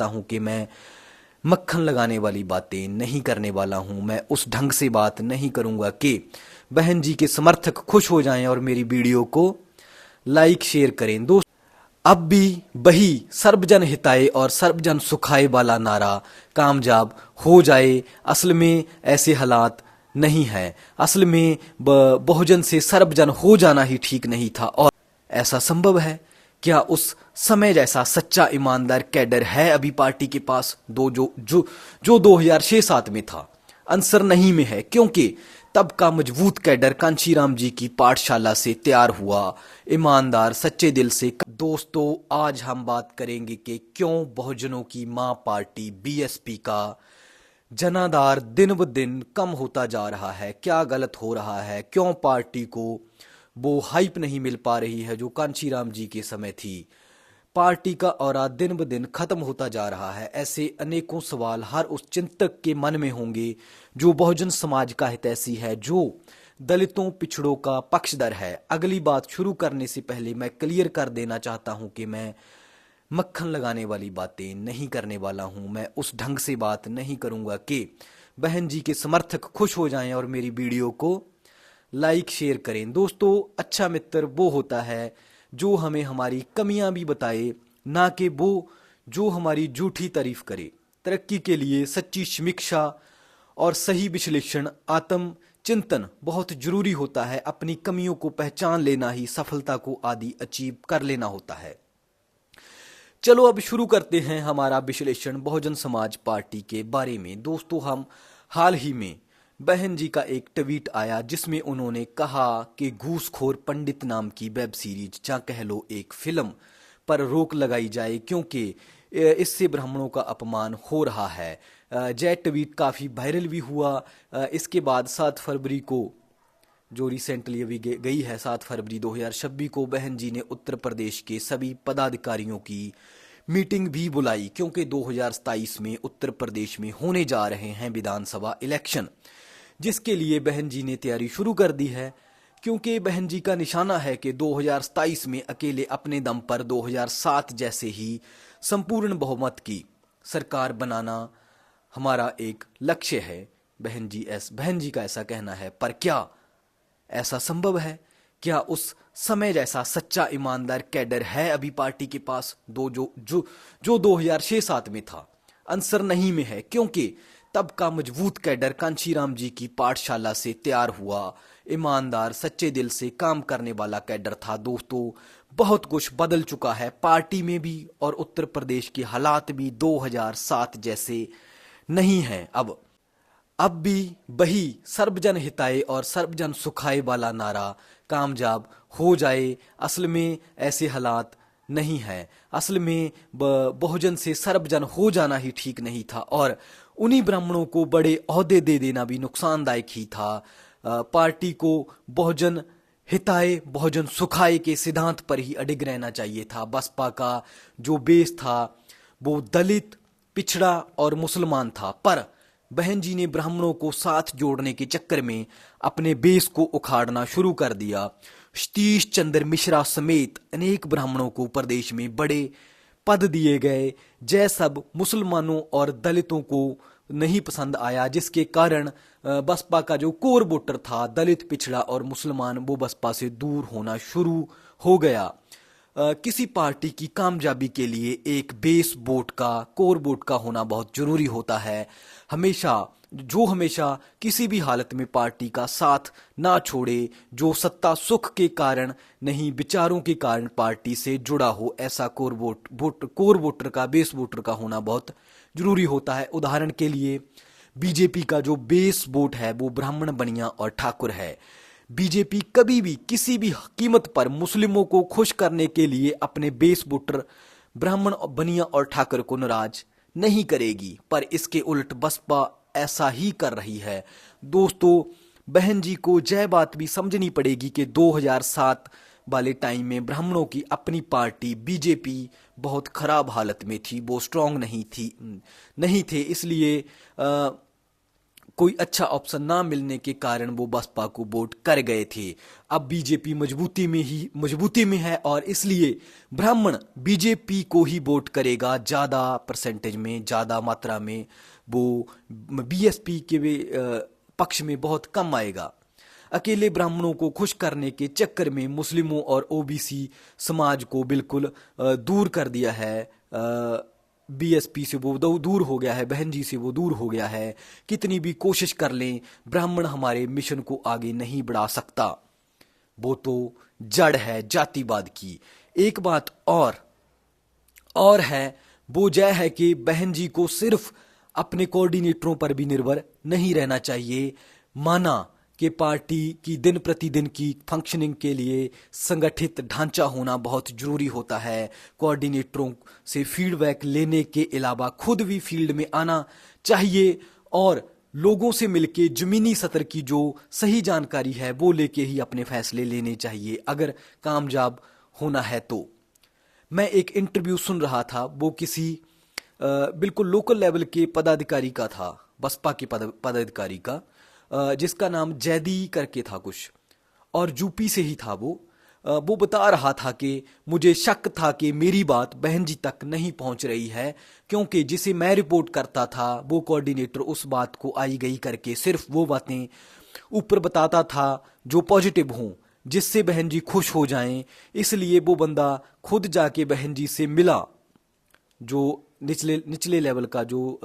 चाहता हूं कि मैं मक्खन लगाने वाली बातें नहीं करने वाला हूं। मैं उस ढंग से बात नहीं करूंगा कि बहन जी के समर्थक खुश हो जाएं और मेरी वीडियो को लाइक शेयर करें। दोस्त, अब भी वही सर्वजन हिताय और सर्वजन सुखाय वाला नारा कामयाब हो जाए। असल में ऐसे हालात नहीं है। असल में बहुजन से सर्वजन हो जाना ही ठीक नहीं था। और ऐसा संभव है क्या? उस समय जैसा सच्चा ईमानदार कैडर है अभी पार्टी के पास दो जो जो जो 2006-7 में था? आंसर नहीं में है, क्योंकि तब का मजबूत कैडर कांशीराम जी की पाठशाला से तैयार हुआ, ईमानदार सच्चे दिल से। दोस्तों, आज हम बात करेंगे कि क्यों बहुजनों की मां पार्टी बीएसपी का जनाधार दिन ब दिन कम होता जा रहा है। क्या गलत हो रहा है? क्यों पार्टी को वो हाइप नहीं मिल पा रही है जो कांशीराम जी के समय थी? पार्टी का औरा दिन ब दिन खत्म होता जा रहा है। ऐसे अनेकों सवाल हर उस चिंतक के मन में होंगे जो बहुजन समाज का हितैषी है, जो दलितों पिछड़ों का पक्षधर है। अगली बात शुरू करने से पहले मैं क्लियर कर देना चाहता हूं कि मैं मक्खन लगाने वाली बातें नहीं करने वाला हूं। मैं उस ढंग से बात नहीं करूंगा कि बहन जी के समर्थक खुश हो जाएं और मेरी वीडियो को लाइक शेयर करें। दोस्तों, अच्छा मित्र वो होता है जो हमें हमारी कमियां भी बताए, ना कि वो जो हमारी झूठी तारीफ करे। तरक्की के लिए सच्ची समीक्षा और सही विश्लेषण, आत्म चिंतन बहुत जरूरी होता है। अपनी कमियों को पहचान लेना ही सफलता को आदि अचीव कर लेना होता है। चलो अब शुरू करते हैं हमारा विश्लेषण बहुजन समाज पार्टी के बारे में। दोस्तों, हम हाल ही में बहन जी का एक ट्वीट आया जिसमें उन्होंने कहा कि घूसखोर पंडित नाम की वेब सीरीज, या कह लो एक फिल्म, पर रोक लगाई जाए क्योंकि इससे ब्राह्मणों का अपमान हो रहा है। यह ट्वीट काफ़ी वायरल भी हुआ। इसके बाद 7 फरवरी को, जो रिसेंटली अभी गई है, 7 फरवरी 2026 को बहन जी ने उत्तर प्रदेश के सभी पदाधिकारियों की मीटिंग भी बुलाई, क्योंकि 2027 में उत्तर प्रदेश में होने जा रहे हैं विधानसभा इलेक्शन, जिसके लिए बहन जी ने तैयारी शुरू कर दी है। क्योंकि बहन जी का निशाना है कि 2027 में अकेले अपने दम पर 2007 जैसे ही संपूर्ण बहुमत की सरकार बनाना हमारा एक लक्ष्य है। बहन जी का ऐसा कहना है। पर क्या ऐसा संभव है? क्या उस समय जैसा सच्चा ईमानदार कैडर है अभी पार्टी के पास जो 2006-7 में था? आंसर नहीं में है, क्योंकि तब का मजबूत कैडर कांशीराम जी की पाठशाला से तैयार हुआ, ईमानदार सच्चे दिल से काम करने वाला कैडर था। दोस्तों, बहुत कुछ बदल चुका है पार्टी में भी, और उत्तर प्रदेश के हालात भी 2007 जैसे नहीं हैं। अब भी वही सर्वजन हिताय और सर्वजन सुखाय वाला नारा कामयाब हो जाए। असल में ऐसे हालात नहीं है। असल में बहुजन से सर्वजन हो जाना ही ठीक नहीं था, और उन्हीं ब्राह्मणों को बड़े ओहदे दे देना भी नुकसानदायक ही था। पार्टी को बहुजन हिताय बहुजन सुखाय के सिद्धांत पर ही अडिग रहना चाहिए था। बसपा का जो बेस था वो दलित, पिछड़ा और मुसलमान था, पर बहन जी ने ब्राह्मणों को साथ जोड़ने के चक्कर में अपने बेस को उखाड़ना शुरू कर दिया। सतीश चंद्र मिश्रा समेत अनेक ब्राह्मणों को प्रदेश में बड़े पद दिए गए। जय सब मुसलमानों और दलितों को नहीं पसंद आया, जिसके कारण बसपा का जो कोर वोटर था, दलित, पिछड़ा और मुसलमान, वो बसपा से दूर होना शुरू हो गया। किसी पार्टी की कामयाबी के लिए एक बेस वोट का, कोर वोट का होना बहुत जरूरी होता है। हमेशा किसी भी हालत में पार्टी का साथ ना छोड़े, जो सत्ता सुख के कारण नहीं विचारों के कारण पार्टी से जुड़ा हो, ऐसा कोर वोटर का, बेस वोटर का होना बहुत जरूरी होता है। उदाहरण के लिए बीजेपी का जो बेस वोट है वो ब्राह्मण, बनिया और ठाकुर है। बीजेपी कभी भी किसी भी कीमत पर मुस्लिमों को खुश करने के लिए अपने बेस वोटर ब्राह्मण, बनिया और ठाकुर को नाराज नहीं करेगी, पर इसके उल्ट बसपा ऐसा ही कर रही है। दोस्तों, बहन जी को यह बात भी समझनी पड़ेगी कि 2007 वाले टाइम में ब्राह्मणों की अपनी पार्टी बीजेपी बहुत खराब हालत में थी, वो स्ट्रांग नहीं थे। इसलिए कोई अच्छा ऑप्शन ना मिलने के कारण वो बसपा को वोट कर गए थे। अब बीजेपी मजबूती में है और इसलिए ब्राह्मण बीजेपी को ही वोट करेगा, ज्यादा परसेंटेज में, ज्यादा मात्रा में। वो बीएसपी के पक्ष में बहुत कम आएगा। अकेले ब्राह्मणों को खुश करने के चक्कर में मुस्लिमों और ओबीसी समाज को बिल्कुल दूर कर दिया है। बीएसपी से वो दूर हो गया है, बहन जी से वो दूर हो गया है। कितनी भी कोशिश कर लें, ब्राह्मण हमारे मिशन को आगे नहीं बढ़ा सकता। वो तो जड़ है जातिवाद की। एक बात और है, वो यह है कि बहन जी को सिर्फ अपने कोऑर्डिनेटरों पर भी निर्भर नहीं रहना चाहिए। माना कि पार्टी की दिन प्रतिदिन की फंक्शनिंग के लिए संगठित ढांचा होना बहुत जरूरी होता है। कोऑर्डिनेटरों से फीडबैक लेने के अलावा खुद भी फील्ड में आना चाहिए और लोगों से मिलके जमीनी सतर की जो सही जानकारी है वो लेके ही अपने फैसले लेने चाहिए, अगर कामयाब होना है तो। मैं एक इंटरव्यू सुन रहा था, वो किसी बिल्कुल लोकल लेवल के पदाधिकारी का था, बसपा के पदाधिकारी का, जिसका नाम जैदी करके था कुछ, और यूपी से ही था वो बता रहा था कि मुझे शक था कि मेरी बात बहन जी तक नहीं पहुंच रही है, क्योंकि जिसे मैं रिपोर्ट करता था वो कोऑर्डिनेटर उस बात को आई गई करके सिर्फ वो बातें ऊपर बताता था जो पॉजिटिव हों, जिससे बहन जी खुश हो जाएं। इसलिए वो बंदा खुद जाके बहन जी से मिला, जो निचले लेवल का जो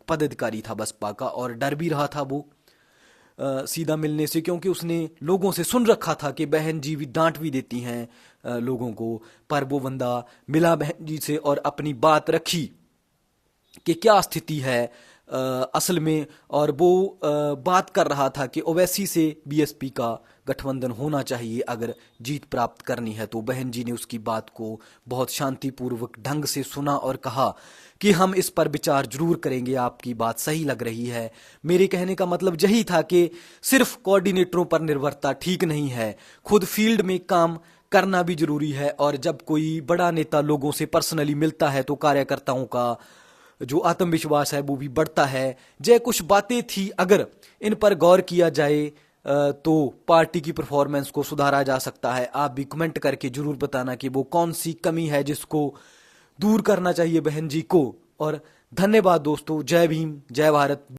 पदाधिकारी था बसपा का, और डर भी रहा था वो सीधा मिलने से, क्योंकि उसने लोगों से सुन रखा था कि बहन जी भी डांट भी देती हैं लोगों को। पर वो बंदा मिला बहन जी से और अपनी बात रखी कि क्या स्थिति है असल में, और वो बात कर रहा था कि ओवैसी से बीएसपी का गठबंधन होना चाहिए अगर जीत प्राप्त करनी है। तो बहन जी ने उसकी बात को बहुत शांतिपूर्वक ढंग से सुना और कहा कि हम इस पर विचार जरूर करेंगे, आपकी बात सही लग रही है। मेरे कहने का मतलब यही था कि सिर्फ कोऑर्डिनेटरों पर निर्भरता ठीक नहीं है, खुद फील्ड में काम करना भी जरूरी है। और जब कोई बड़ा नेता लोगों से पर्सनली मिलता है तो कार्यकर्ताओं का जो आत्मविश्वास है वो भी बढ़ता है। जय कुछ बातें थी, अगर इन पर गौर किया जाए तो पार्टी की परफॉर्मेंस को सुधारा जा सकता है। आप भी कमेंट करके जरूर बताना कि वो कौन सी कमी है जिसको दूर करना चाहिए बहन जी को। और धन्यवाद दोस्तों, जय भीम, जय भारत।